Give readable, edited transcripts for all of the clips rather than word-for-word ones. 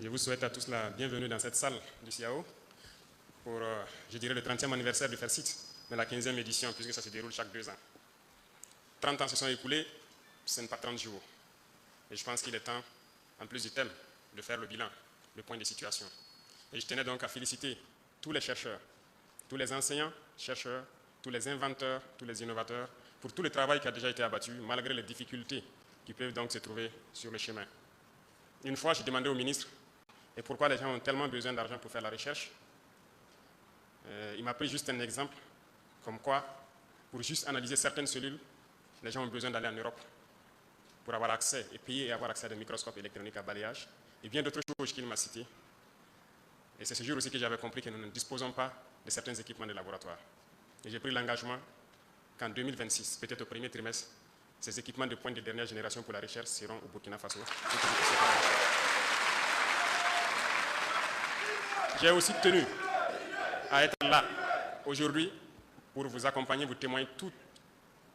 Je vous souhaite à tous la bienvenue dans cette salle du CIAO pour, je dirais, le 30e anniversaire du FAIRCIT, mais la 15e édition, puisque ça se déroule chaque 2 ans. 30 ans se sont écoulés, ce n'est pas 30 jours. Et je pense qu'il est temps, en plus du thème, de faire le bilan, le point de situation. Et je tenais donc à féliciter tous les chercheurs, tous les enseignants, chercheurs, tous les inventeurs, tous les innovateurs, pour tout le travail qui a déjà été abattu, malgré les difficultés qui peuvent donc se trouver sur le chemin. Une fois, j'ai demandé au ministre et pourquoi les gens ont tellement besoin d'argent pour faire la recherche. Il m'a pris juste un exemple, comme quoi, pour juste analyser certaines cellules, les gens ont besoin d'aller en Europe pour avoir accès et payer et avoir accès à des microscopes électroniques à balayage et bien d'autres choses qu'il m'a citées. Et c'est ce jour aussi que j'avais compris que nous ne disposons pas de certains équipements de laboratoire. Et j'ai pris l'engagement qu'en 2026, peut-être au premier trimestre, ces équipements de pointe de dernière génération pour la recherche seront au Burkina Faso. J'ai aussi tenu à être là aujourd'hui pour vous accompagner, vous témoigner toute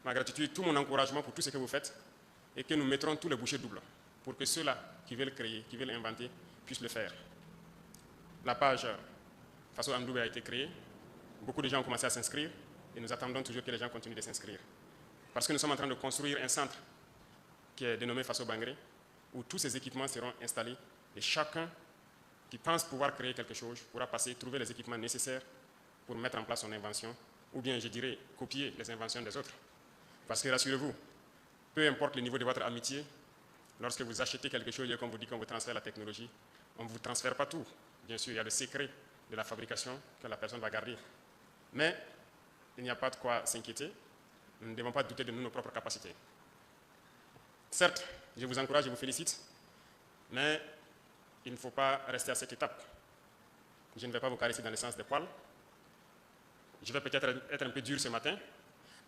ma gratitude, tout mon encouragement pour tout ce que vous faites et que nous mettrons tous les bouchées doubles pour que ceux-là qui veulent créer, qui veulent inventer, puissent le faire. La page Faso Amdoubé a été créée, beaucoup de gens ont commencé à s'inscrire et nous attendons toujours que les gens continuent de s'inscrire. Parce que nous sommes en train de construire un centre qui est dénommé Faso Bangré, où tous ces équipements seront installés et chacun qui pense pouvoir créer quelque chose pourra passer, trouver les équipements nécessaires pour mettre en place son invention, ou bien, je dirais, copier les inventions des autres. Parce que rassurez-vous, peu importe le niveau de votre amitié, lorsque vous achetez quelque chose et qu'on vous dit qu'on vous transfère la technologie, on ne vous transfère pas tout. Bien sûr, il y a le secret de la fabrication que la personne va garder. Mais il n'y a pas de quoi s'inquiéter. Nous ne devons pas douter de nos propres capacités. Certes, je vous encourage, je vous félicite, mais il ne faut pas rester à cette étape. Je ne vais pas vous caresser dans le sens des poils. Je vais peut-être être un peu dur ce matin,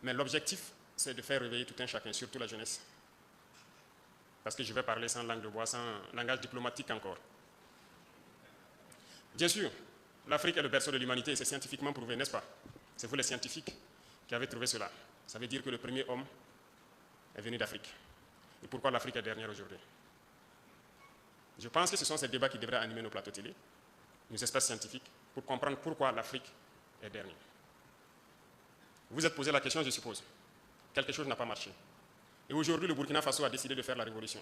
mais l'objectif, c'est de faire réveiller tout un chacun, surtout la jeunesse. Parce que je vais parler sans langue de bois, sans langage diplomatique encore. Bien sûr, l'Afrique est le berceau de l'humanité, c'est scientifiquement prouvé, n'est-ce pas? C'est vous les scientifiques qui avez trouvé cela. Ça veut dire que le premier homme est venu d'Afrique. Et pourquoi l'Afrique est dernière aujourd'hui? Je pense que ce sont ces débats qui devraient animer nos plateaux télé, nos espaces scientifiques, pour comprendre pourquoi l'Afrique est dernière. Vous êtes posé la question, je suppose. Quelque chose n'a pas marché. Et aujourd'hui, le Burkina Faso a décidé de faire la révolution.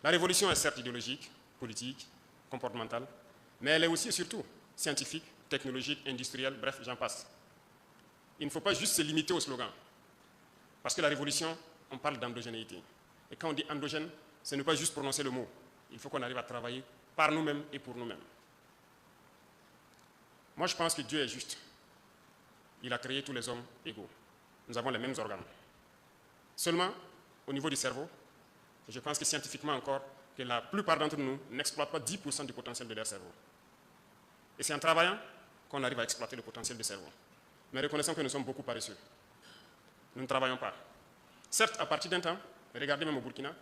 La révolution est certes idéologique, politique, comportementale, mais elle est aussi et surtout scientifique, technologique, industrielle, bref, j'en passe. Il ne faut pas juste se limiter au slogan. Parce que la révolution, on parle d'endogénéité. Et quand on dit endogène, ce n'est pas juste prononcer le mot. Il faut qu'on arrive à travailler par nous-mêmes et pour nous-mêmes. Moi, je pense que Dieu est juste. Il a créé tous les hommes égaux. Nous avons les mêmes organes. Seulement, au niveau du cerveau, je pense que scientifiquement encore, que la plupart d'entre nous n'exploitent pas 10% du potentiel de leur cerveau. Et c'est en travaillant qu'on arrive à exploiter le potentiel du cerveau. Mais reconnaissons que nous sommes beaucoup paresseux. Nous ne travaillons pas. Certes, à partir d'un temps, regardez même au Burkina,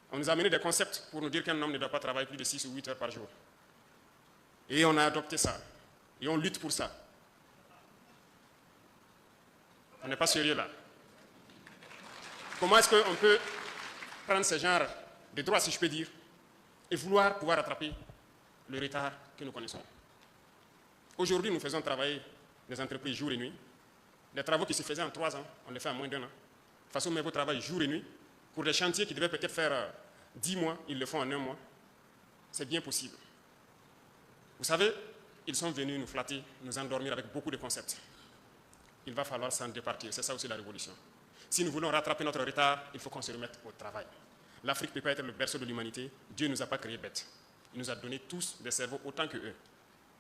on nous a amené des concepts pour nous dire qu'un homme ne doit pas travailler plus de 6 ou 8 heures par jour. Et on a adopté ça. Et on lutte pour ça. On n'est pas sérieux là. Comment est-ce qu'on peut prendre ce genre de droits, si je peux dire, et vouloir pouvoir rattraper le retard que nous connaissons? Aujourd'hui, nous faisons travailler les entreprises jour et nuit. Les travaux qui se faisaient en 3 ans, on les fait en moins d'1 an. De toute façon, mais vous travaillez jour et nuit. Pour des chantiers qui devaient peut-être faire 10 mois, ils le font en 1 mois. C'est bien possible. Vous savez, ils sont venus nous flatter, nous endormir avec beaucoup de concepts. Il va falloir s'en départir. C'est ça aussi la révolution. Si nous voulons rattraper notre retard, il faut qu'on se remette au travail. L'Afrique ne peut pas être le berceau de l'humanité. Dieu ne nous a pas créés bêtes. Il nous a donné tous des cerveaux autant que eux.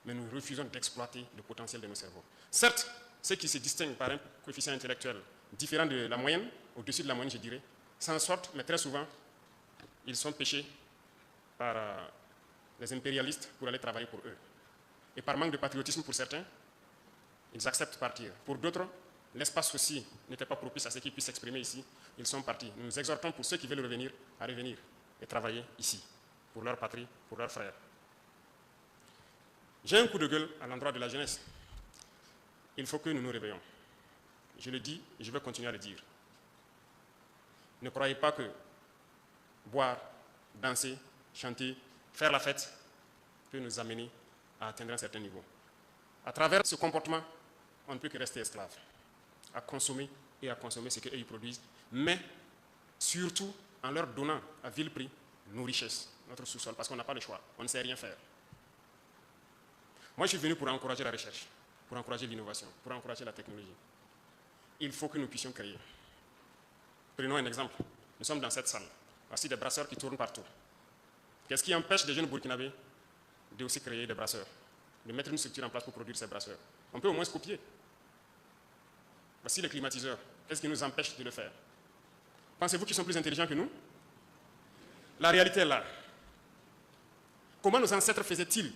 Mais nous refusons d'exploiter le potentiel de nos cerveaux. Certes, ceux qui se distinguent par un coefficient intellectuel différent de la moyenne, au-dessus de la moyenne, je dirais, s'en sortent, mais très souvent, ils sont pêchés par les impérialistes pour aller travailler pour eux. Et par manque de patriotisme pour certains, ils acceptent partir. Pour d'autres, l'espace aussi n'était pas propice à ce qu'ils puissent s'exprimer ici. Ils sont partis. Nous nous exhortons pour ceux qui veulent revenir, à revenir et travailler ici, pour leur patrie, pour leurs frères. J'ai un coup de gueule à l'endroit de la jeunesse. Il faut que nous nous réveillons. Je le dis et je vais continuer à le dire. Ne croyez pas que boire, danser, chanter, faire la fête peut nous amener à atteindre un certain niveau. À travers ce comportement, on ne peut que rester esclave, à consommer ce qu'eux produisent, mais surtout en leur donnant à vil prix nos richesses, notre sous-sol, parce qu'on n'a pas le choix, on ne sait rien faire. Moi, je suis venu pour encourager la recherche, pour encourager l'innovation, pour encourager la technologie. Il faut que nous puissions créer. Prenons un exemple. Nous sommes dans cette salle. Voici des brasseurs qui tournent partout. Qu'est-ce qui empêche les jeunes burkinabés de aussi créer des brasseurs, de mettre une structure en place pour produire ces brasseurs? On peut au moins se copier. Voici les climatiseurs. Qu'est-ce qui nous empêche de le faire? Pensez-vous qu'ils sont plus intelligents que nous? La réalité est là. Comment nos ancêtres faisaient-ils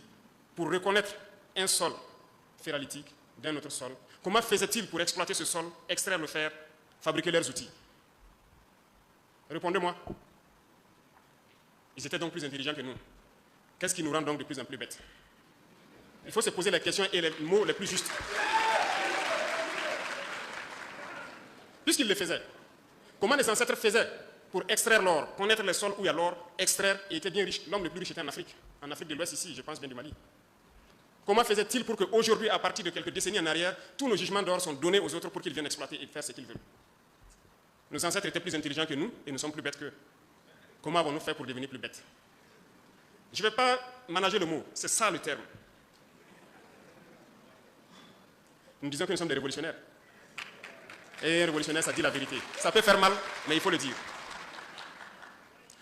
pour reconnaître un sol ferralitique d'un autre sol? Comment faisaient-ils pour exploiter ce sol, extraire le fer, fabriquer leurs outils? Répondez-moi. Ils étaient donc plus intelligents que nous. Qu'est-ce qui nous rend donc de plus en plus bêtes? Il faut se poser la question et les mots les plus justes. Puisqu'ils le faisaient, comment les ancêtres faisaient pour extraire l'or, connaître les sols où il y a l'or, extraire, et étaient bien riches? L'homme le plus riche était en Afrique de l'Ouest ici, je pense bien du Mali. Comment faisait-il pour qu'aujourd'hui, à partir de quelques décennies en arrière, tous nos jugements d'or sont donnés aux autres pour qu'ils viennent exploiter et faire ce qu'ils veulent? Nos ancêtres étaient plus intelligents que nous et nous sommes plus bêtes qu'eux. Comment avons-nous fait pour devenir plus bêtes? Je ne vais pas manager le mot, c'est ça le terme. Nous disons que nous sommes des révolutionnaires. Et un révolutionnaire, ça dit la vérité. Ça peut faire mal, mais il faut le dire.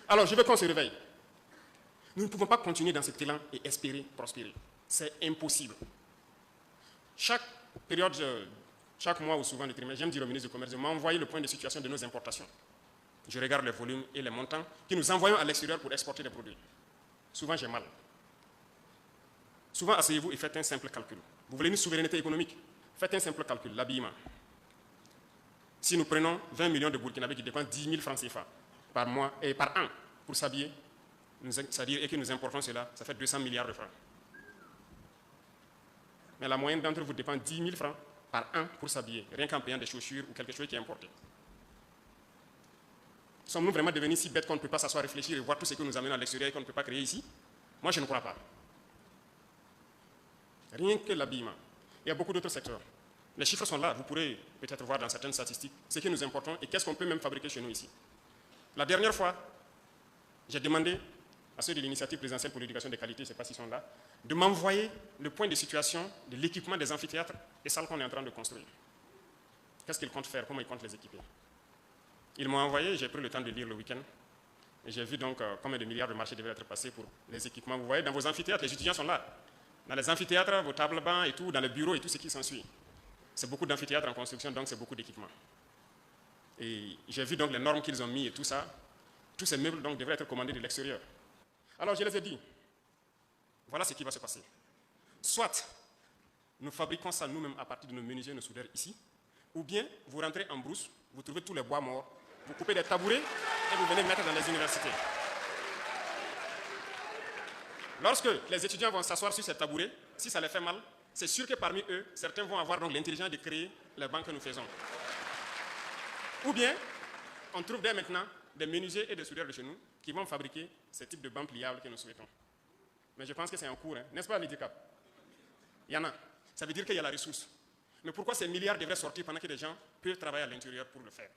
Alors, je veux qu'on se réveille. Nous ne pouvons pas continuer dans cet élan et espérer prospérer. C'est impossible. Chaque période, chaque mois ou souvent le trimestre, j'aime dire au ministre du Commerce de m'envoyer le point de situation de nos importations. Je regarde les volumes et les montants que nous envoyons à l'extérieur pour exporter des produits. Souvent, j'ai mal. Souvent, asseyez-vous et faites un simple calcul. Vous voulez une souveraineté économique? Faites un simple calcul, l'habillement. Si nous prenons 20 millions de Burkinabés qui dépensent 10 000 francs CFA par mois et par an pour s'habiller, c'est-à-dire que nous importons cela, ça fait 200 milliards de francs. Mais la moyenne d'entre vous dépense 10 000 francs par an pour s'habiller, rien qu'en payant des chaussures ou quelque chose qui est importé. Sommes-nous vraiment devenus si bêtes qu'on ne peut pas s'asseoir, réfléchir et voir tout ce que nous amenons à l'extérieur et qu'on ne peut pas créer ici? Moi, je ne crois pas. Rien que l'habillement. Il y a beaucoup d'autres secteurs. Les chiffres sont là, vous pourrez peut-être voir dans certaines statistiques ce que nous importons et qu'est-ce qu'on peut même fabriquer chez nous ici. La dernière fois, j'ai demandé à ceux de l'initiative présidentielle pour l'éducation de qualité, je ne sais pas s'ils sont là, de m'envoyer le point de situation de l'équipement des amphithéâtres et salles qu'on est en train de construire. Qu'est-ce qu'ils comptent faire? Comment ils comptent les équiper? Ils m'ont envoyé, j'ai pris le temps de lire le week-end, et j'ai vu donc combien de milliards de marchés devaient être passés pour les équipements. Vous voyez, dans vos amphithéâtres, les étudiants sont là. Dans les amphithéâtres, vos tables bancs et tout, dans les bureaux et tout ce qui s'ensuit. C'est beaucoup d'amphithéâtres en construction, donc c'est beaucoup d'équipements. Et j'ai vu donc les normes qu'ils ont mis et tout ça. Tous ces meubles donc devraient être commandés de l'extérieur. Alors je les ai dit, voilà ce qui va se passer. Soit nous fabriquons ça nous-mêmes à partir de nos menuisiers, nos soudeurs ici, ou bien vous rentrez en brousse, vous trouvez tous les bois morts, vous coupez des tabourets et vous venez mettre dans les universités. Lorsque les étudiants vont s'asseoir sur ces tabourets, si ça les fait mal, c'est sûr que parmi eux, certains vont avoir donc l'intelligence de créer les bancs que nous faisons. Ou bien, on trouve dès maintenant des menuisiers et des soudeurs de chez nous qui vont fabriquer ce type de bancs pliables que nous souhaitons. Mais je pense que c'est en cours, hein. N'est-ce pas, l'handicap? Il y en a. Ça veut dire qu'il y a la ressource. Mais pourquoi ces milliards devraient sortir pendant que des gens peuvent travailler à l'intérieur pour le faire?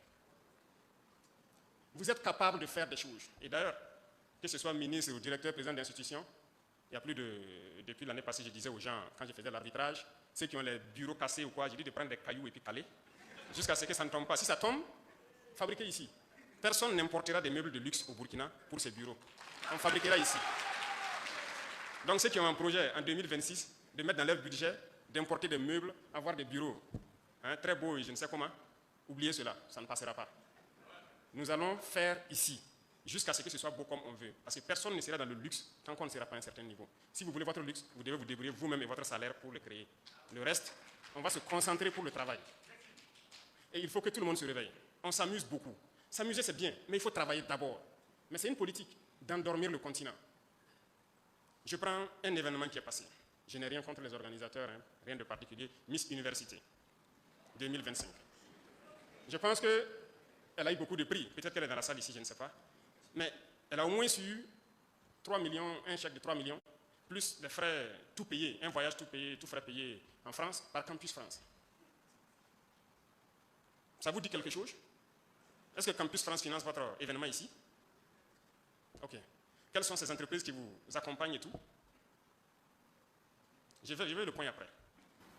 Vous êtes capable de faire des choses. Et d'ailleurs, que ce soit ministre ou directeur, président d'institution, il y a plus de... Depuis l'année passée, je disais aux gens, quand je faisais l'arbitrage, ceux qui ont les bureaux cassés ou quoi, j'ai dit de prendre des cailloux et puis caler, jusqu'à ce que ça ne tombe pas. Si ça tombe, fabriquez ici. Personne n'importera des meubles de luxe au Burkina pour ces bureaux. On fabriquera ici. Donc ceux qui ont un projet en 2026 de mettre dans leur budget, d'importer des meubles, avoir des bureaux très beaux et je ne sais comment, oubliez cela, ça ne passera pas. Nous allons faire ici, jusqu'à ce que ce soit beau comme on veut. Parce que personne ne sera dans le luxe tant qu'on ne sera pas à un certain niveau. Si vous voulez votre luxe, vous devez vous débrouiller vous-même et votre salaire pour le créer. Le reste, on va se concentrer pour le travail. Et il faut que tout le monde se réveille. On s'amuse beaucoup. S'amuser, c'est bien, mais il faut travailler d'abord. Mais c'est une politique d'endormir le continent. Je prends un événement qui est passé. Je n'ai rien contre les organisateurs, rien de particulier. Miss Université 2025. Je pense qu'elle a eu beaucoup de prix. Peut-être qu'elle est dans la salle ici, je ne sais pas. Mais elle a au moins eu 3 millions, un chèque de 3 millions, plus les frais tout payés, un voyage tout payé, tout frais payé en France, par Campus France. Ça vous dit quelque chose? Est-ce que Campus France finance votre événement ici? Ok. Quelles sont ces entreprises qui vous accompagnent et tout? Je vais le point après.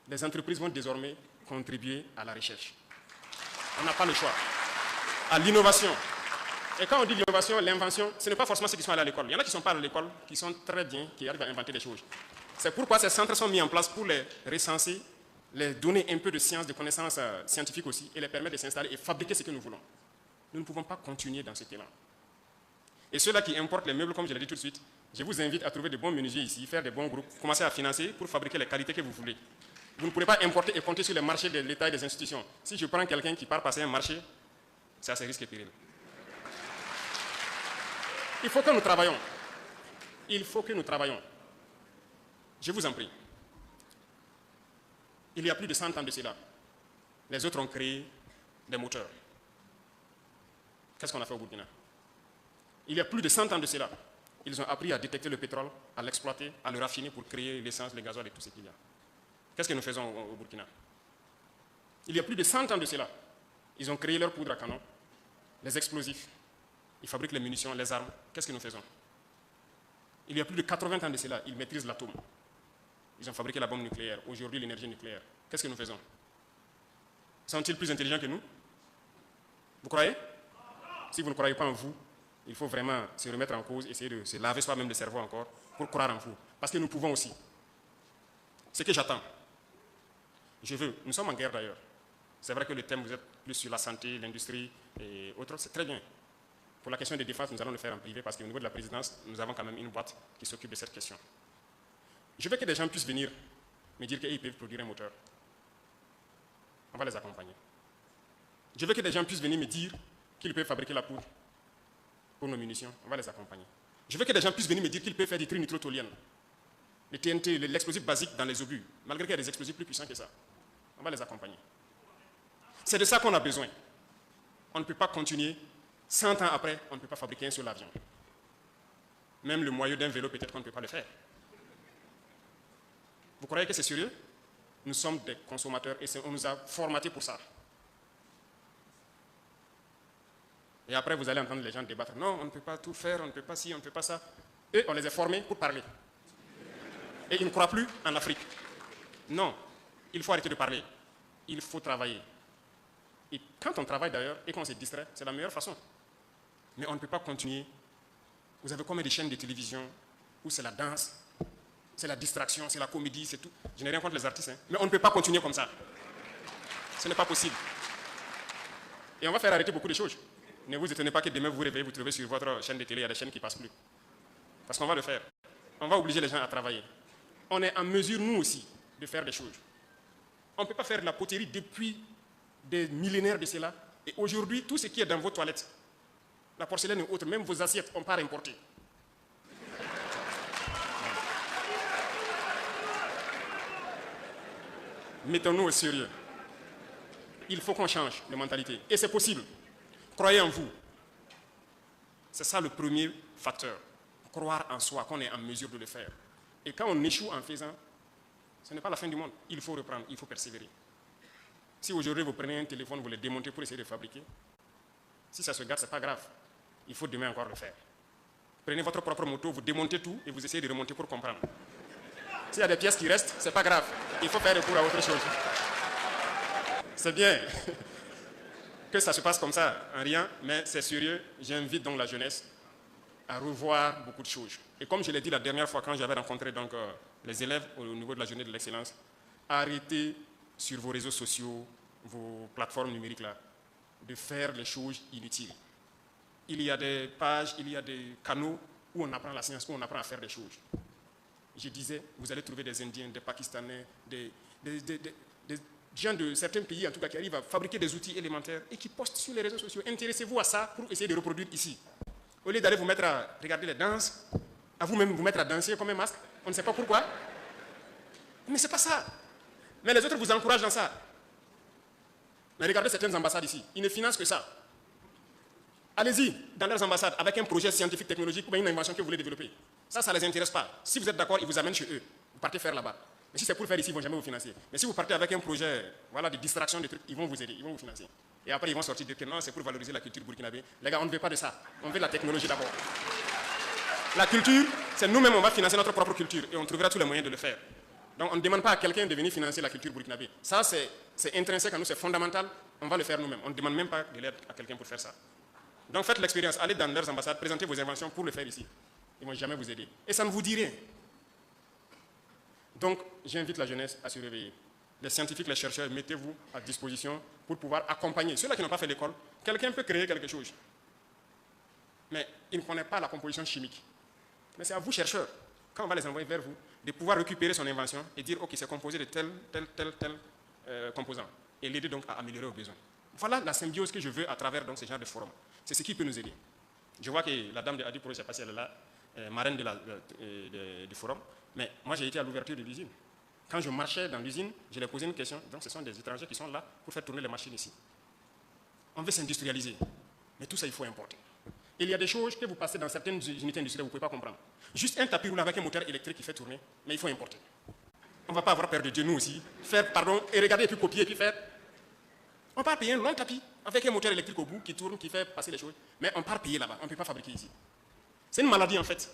Les entreprises vont désormais contribuer à la recherche. On n'a pas le choix. À l'innovation. Et quand on dit l'innovation, l'invention, ce n'est pas forcément ceux qui sont allés à l'école. Il y en a qui ne sont pas à l'école, qui sont très bien, qui arrivent à inventer des choses. C'est pourquoi ces centres sont mis en place pour les recenser, les donner un peu de science, de connaissances scientifiques aussi, et les permettre de s'installer et fabriquer ce que nous voulons. Nous ne pouvons pas continuer dans cet élan. Et ceux-là qui importent les meubles, comme je l'ai dit tout de suite, je vous invite à trouver de bons menuisiers ici, faire des bons groupes, commencer à financer pour fabriquer les qualités que vous voulez. Vous ne pourrez pas importer et compter sur les marchés de l'État et des institutions. Si je prends quelqu'un qui part passer un marché, c'est à ses risques et périls. Il faut que nous travaillons. Il faut que nous travaillons. Je vous en prie. Il y a plus de 100 ans de cela, les autres ont créé des moteurs. Qu'est-ce qu'on a fait au Burkina? Il y a plus de 100 ans de cela, ils ont appris à détecter le pétrole, à l'exploiter, à le raffiner pour créer l'essence, le gasoil et tout ce qu'il y a. Qu'est-ce que nous faisons au Burkina? Il y a plus de 100 ans de cela, ils ont créé leur poudre à canon, les explosifs, ils fabriquent les munitions, les armes. Qu'est-ce que nous faisons? Il y a plus de 80 ans de cela, ils maîtrisent l'atome. Ils ont fabriqué la bombe nucléaire, aujourd'hui l'énergie nucléaire. Qu'est-ce que nous faisons? Sont-ils plus intelligents que nous? Vous croyez? Si vous ne croyez pas en vous, il faut vraiment se remettre en cause, essayer de se laver soi-même le cerveau encore pour croire en vous. Parce que nous pouvons aussi. Ce que j'attends, nous sommes en guerre d'ailleurs. C'est vrai que le thème, vous êtes plus sur la santé, l'industrie et autres, c'est très bien. Pour la question de défense, nous allons le faire en privé parce qu'au niveau de la présidence, nous avons quand même une boîte qui s'occupe de cette question. Je veux que des gens puissent venir me dire qu'ils peuvent produire un moteur. On va les accompagner. Je veux que des gens puissent venir me dire qu'ils peuvent fabriquer la poudre pour nos munitions. On va les accompagner. Je veux que des gens puissent venir me dire qu'ils peuvent faire du trinitrotoluène, le TNT, l'explosif basique dans les obus, malgré qu'il y a des explosifs plus puissants que ça. On va les accompagner. C'est de ça qu'on a besoin. On ne peut pas continuer. 100 ans après, on ne peut pas fabriquer un seul avion. Même le moyeu d'un vélo, peut-être qu'on ne peut pas le faire. Vous croyez que c'est sérieux? Nous sommes des consommateurs et on nous a formatés pour ça. Et après, vous allez entendre les gens débattre. Non, on ne peut pas tout faire, on ne peut pas ci, on ne peut pas ça. Eux, on les a formés pour parler. Et ils ne croient plus en Afrique. Non, il faut arrêter de parler. Il faut travailler. Et quand on travaille d'ailleurs et qu'on se distrait, c'est la meilleure façon. Mais on ne peut pas continuer. Vous avez combien de chaînes de télévision où c'est la danse, c'est la distraction, c'est la comédie, c'est tout. Je n'ai rien contre les artistes, hein. Mais on ne peut pas continuer comme ça. Ce n'est pas possible. Et on va faire arrêter beaucoup de choses. Ne vous étonnez pas que demain vous vous réveillez, vous trouvez sur votre chaîne de télé, il y a des chaînes qui ne passent plus. Parce qu'on va le faire. On va obliger les gens à travailler. On est en mesure, nous aussi, de faire des choses. On ne peut pas faire de la poterie depuis des millénaires de cela. Et aujourd'hui, tout ce qui est dans vos toilettes, la porcelaine et autres, même vos assiettes, on part importer. Mettons-nous au sérieux. Il faut qu'on change de mentalité. Et c'est possible. Croyez en vous. C'est ça le premier facteur. Croire en soi, qu'on est en mesure de le faire. Et quand on échoue en faisant, ce n'est pas la fin du monde. Il faut reprendre, il faut persévérer. Si aujourd'hui vous prenez un téléphone, vous le démontez pour essayer de fabriquer, si ça se gâte, ce n'est pas grave. Il faut demain encore le faire. Prenez votre propre moto, vous démontez tout et vous essayez de remonter pour comprendre. S'il y a des pièces qui restent, ce n'est pas grave. Il faut faire recours à autre chose. C'est bien que ça se passe comme ça, en rien, mais c'est sérieux. J'invite donc la jeunesse à revoir beaucoup de choses. Et comme je l'ai dit la dernière fois quand j'avais rencontré donc, les élèves au niveau de la journée de l'excellence, arrêtez sur vos réseaux sociaux, vos plateformes numériques là, de faire les choses inutiles. Il y a des pages, il y a des canaux où on apprend la science, où on apprend à faire des choses. Je disais, vous allez trouver des Indiens, des Pakistanais, des gens de certains pays en tout cas qui arrivent à fabriquer des outils élémentaires et qui postent sur les réseaux sociaux. Intéressez-vous à ça pour essayer de reproduire ici. Au lieu d'aller vous mettre à regarder les danses, à vous-même vous mettre à danser comme un masque, on ne sait pas pourquoi. Mais ce n'est pas ça. Mais les autres vous encouragent dans ça. Mais regardez certaines ambassades ici, ils ne financent que ça. Allez-y dans leurs ambassades avec un projet scientifique, technologique ou une invention que vous voulez développer. Ça ne les intéresse pas. Si vous êtes d'accord, ils vous amènent chez eux. Vous partez faire là-bas. Mais si c'est pour le faire ici, ils ne vont jamais vous financer. Mais si vous partez avec un projet voilà, de distraction, de trucs, ils vont vous aider, ils vont vous financer. Et après, ils vont sortir dire que non, c'est pour valoriser la culture burkinabé. Les gars, on ne veut pas de ça. On veut la technologie d'abord. La culture, c'est nous-mêmes, on va financer notre propre culture. Et on trouvera tous les moyens de le faire. Donc, on ne demande pas à quelqu'un de venir financer la culture burkinabé. Ça, c'est intrinsèque à nous, c'est fondamental. On va le faire nous-mêmes. On ne demande même pas de l'aide à quelqu'un pour faire ça. Donc, faites l'expérience. Allez dans leurs ambassades, présentez vos inventions pour le faire ici. Ils ne vont jamais vous aider. Et ça ne vous dit rien. Donc, j'invite la jeunesse à se réveiller. Les scientifiques, les chercheurs, mettez-vous à disposition pour pouvoir accompagner ceux-là qui n'ont pas fait l'école. Quelqu'un peut créer quelque chose, mais il ne connaît pas la composition chimique. Mais c'est à vous, chercheurs, quand on va les envoyer vers vous, de pouvoir récupérer son invention et dire, OK, c'est composé de tel composant, et l'aider donc à améliorer aux besoins. Voilà la symbiose que je veux à travers donc, ce genre de forum. C'est ce qui peut nous aider. Je vois que la dame de Adi Pro, je ne sais pas si elle est là, marraine du forum, mais moi j'ai été à l'ouverture de l'usine. Quand je marchais dans l'usine, je leur posais une question. Donc ce sont des étrangers qui sont là pour faire tourner les machines ici. On veut s'industrialiser, mais tout ça il faut importer. Il y a des choses que vous passez dans certaines unités industrielles, vous ne pouvez pas comprendre. Juste un tapis roulant avec un moteur électrique qui fait tourner, mais il faut importer. On ne va pas avoir peur de Dieu, nous aussi. Faire, pardon, et regarder, et puis copier, et puis faire. On part payer un long tapis avec un moteur électrique au bout qui tourne, qui fait passer les choses, mais on part payer là-bas, on ne peut pas fabriquer ici. C'est une maladie en fait.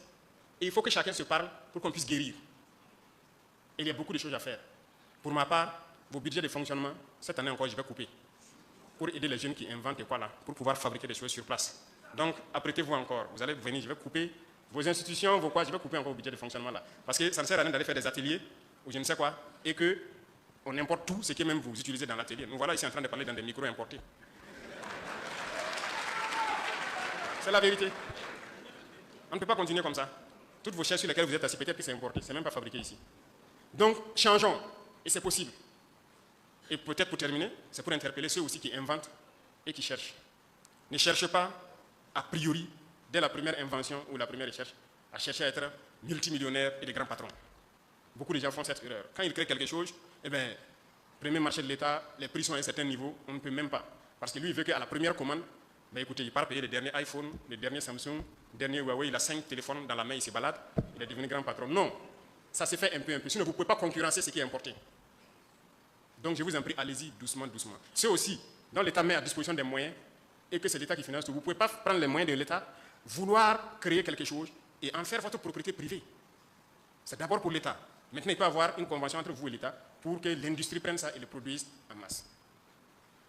Et il faut que chacun se parle pour qu'on puisse guérir. Et il y a beaucoup de choses à faire. Pour ma part, vos budgets de fonctionnement, cette année encore, je vais couper. Pour aider les jeunes qui inventent et quoi là, pour pouvoir fabriquer des choses sur place. Donc, apprêtez-vous encore. Vous allez venir, je vais couper vos institutions, vos quoi, je vais couper encore vos budgets de fonctionnement là. Parce que ça ne sert à rien d'aller faire des ateliers ou je ne sais quoi, et qu'on importe tout ce que même vous utilisez dans l'atelier. Nous voilà ici en train de parler dans des micros importés. C'est la vérité. On ne peut pas continuer comme ça. Toutes vos chaises sur lesquelles vous êtes assis, peut-être que c'est importé, c'est même pas fabriqué ici. Donc, changeons, et c'est possible. Et peut-être pour terminer, c'est pour interpeller ceux aussi qui inventent et qui cherchent. Ne cherchez pas, a priori, dès la première invention ou la première recherche, à chercher à être multimillionnaire et des grands patrons. Beaucoup de gens font cette erreur. Quand ils créent quelque chose, eh bien, premier marché de l'État, les prix sont à un certain niveau, on ne peut même pas. Parce que lui, il veut qu'à la première commande, ben écoutez, il part payer les derniers iPhone, les derniers Samsung, les derniers Huawei, il a 5 téléphones dans la main, il se balade, il est devenu grand patron. Non, ça se fait un peu. Sinon, vous ne pouvez pas concurrencer ce qui est importé. Donc, je vous en prie, allez-y doucement, doucement. Ceux aussi, dont l'État met à disposition des moyens, et que c'est l'État qui finance tout, vous ne pouvez pas prendre les moyens de l'État, vouloir créer quelque chose et en faire votre propriété privée. C'est d'abord pour l'État. Maintenant, il peut y avoir une convention entre vous et l'État pour que l'industrie prenne ça et le produise en masse.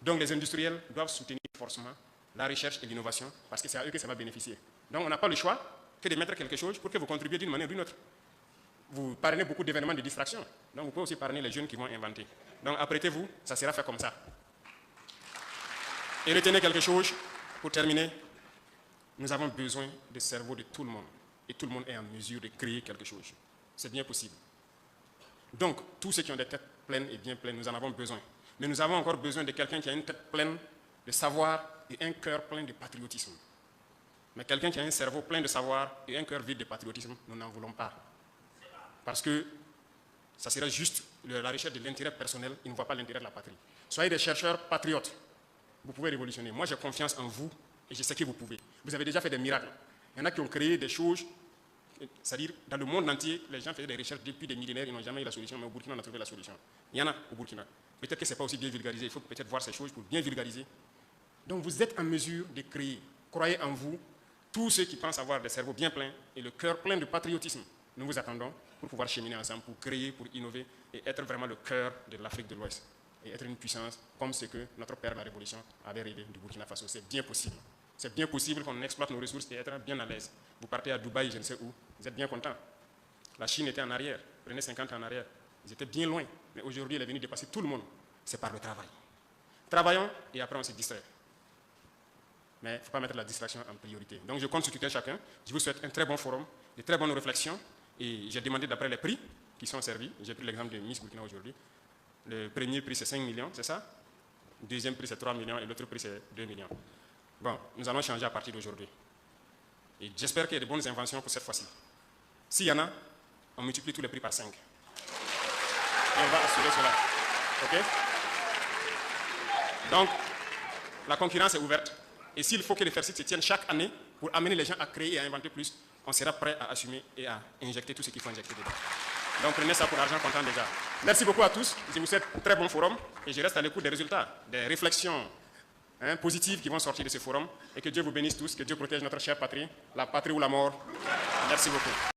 Donc, les industriels doivent soutenir forcément la recherche et l'innovation, parce que c'est à eux que ça va bénéficier. Donc, on n'a pas le choix que de mettre quelque chose pour que vous contribuiez d'une manière ou d'une autre. Vous parrainez beaucoup d'événements de distraction, donc vous pouvez aussi parrainer les jeunes qui vont inventer. Donc, apprêtez-vous, ça sera fait comme ça. Et retenez quelque chose, pour terminer, nous avons besoin du cerveau de tout le monde, et tout le monde est en mesure de créer quelque chose. C'est bien possible. Donc, tous ceux qui ont des têtes pleines et bien pleines, nous en avons besoin. Mais nous avons encore besoin de quelqu'un qui a une tête pleine de savoir et un cœur plein de patriotisme. Mais quelqu'un qui a un cerveau plein de savoir et un cœur vide de patriotisme, nous n'en voulons pas. Parce que ça serait juste la recherche de l'intérêt personnel, ils ne voient pas l'intérêt de la patrie. Soyez des chercheurs patriotes. Vous pouvez révolutionner. Moi, j'ai confiance en vous et je sais que vous pouvez. Vous avez déjà fait des miracles. Il y en a qui ont créé des choses, c'est-à-dire dans le monde entier, les gens faisaient des recherches depuis des millénaires, ils n'ont jamais eu la solution, mais au Burkina, on a trouvé la solution. Il y en a au Burkina. Peut-être que ce n'est pas aussi bien vulgarisé, il faut peut-être voir ces choses pour bien vulgariser. Donc vous êtes en mesure de créer. Croyez en vous, tous ceux qui pensent avoir des cerveaux bien pleins et le cœur plein de patriotisme. Nous vous attendons pour pouvoir cheminer ensemble, pour créer, pour innover et être vraiment le cœur de l'Afrique de l'Ouest. Et être une puissance comme ce que notre père de la Révolution avait rêvé du Burkina Faso. C'est bien possible. C'est bien possible qu'on exploite nos ressources et être bien à l'aise. Vous partez à Dubaï, je ne sais où, vous êtes bien content. La Chine était en arrière, prenez 50 ans en arrière. Ils étaient bien loin, mais aujourd'hui, elle est venue dépasser tout le monde. C'est par le travail. Travaillons et après on se distrait. Mais il ne faut pas mettre la distraction en priorité. Donc je compte sur tout un chacun. Je vous souhaite un très bon forum, de très bonnes réflexions. Et j'ai demandé d'après les prix qui sont servis. J'ai pris l'exemple de Miss Burkina aujourd'hui. Le premier prix c'est 5 millions, c'est ça? Le deuxième prix c'est 3 millions et l'autre prix c'est 2 millions. Bon, nous allons changer à partir d'aujourd'hui. Et j'espère qu'il y a de bonnes inventions pour cette fois-ci. S'il y en a, on multiplie tous les prix par 5. Et on va assurer cela. OK? Donc, la concurrence est ouverte. Et s'il faut que les FERCIT se tiennent chaque année pour amener les gens à créer et à inventer plus, on sera prêt à assumer et à injecter tout ce qu'il faut injecter dedans. Donc prenez ça pour argent comptant déjà. Merci beaucoup à tous. Je vous souhaite un très bon forum et je reste à l'écoute des résultats, des réflexions positives qui vont sortir de ce forum. Et que Dieu vous bénisse tous, que Dieu protège notre chère patrie, la patrie ou la mort. Merci beaucoup.